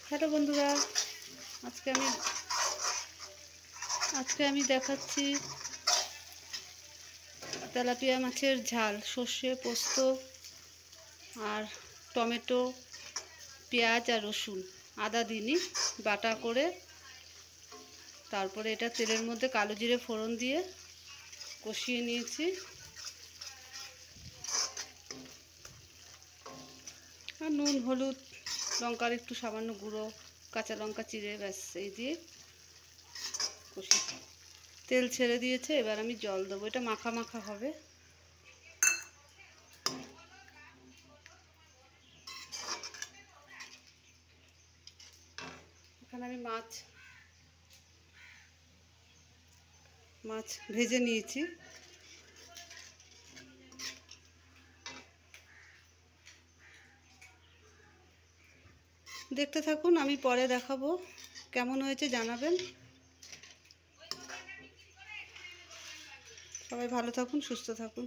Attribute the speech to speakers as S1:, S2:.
S1: Hello বন্ধুরা, আজকে আমি দেখাচ্ছি তেলাপিয়া মাছের ঝাল। সর্ষে, পোস্ত আর টমেটো, পেঁয়াজ আর রসুন, আদা দিইনি, বাটা করে তারপরে এটা তেলের মধ্যে কালো জিরে ফোড়ন দিয়ে কষিয়ে নিয়েছি। আর নুন, হলুদ, লঙ্কার একটু সামান্য গুঁড়ো, কাঁচা লঙ্কা চিড়ে, ব্যাস এই দিয়ে কষি। তেল ছেড়ে দিয়েছে, এবার আমি জল দেবো। এটা মাখা মাখা হবে। এখানে আমি মাছ ভেজে নিয়েছি। দেখতে থাকুন, আমি পরে দেখাবো কেমন হয়েছে, জানাবেন। সবাই ভালো থাকুন, সুস্থ থাকুন।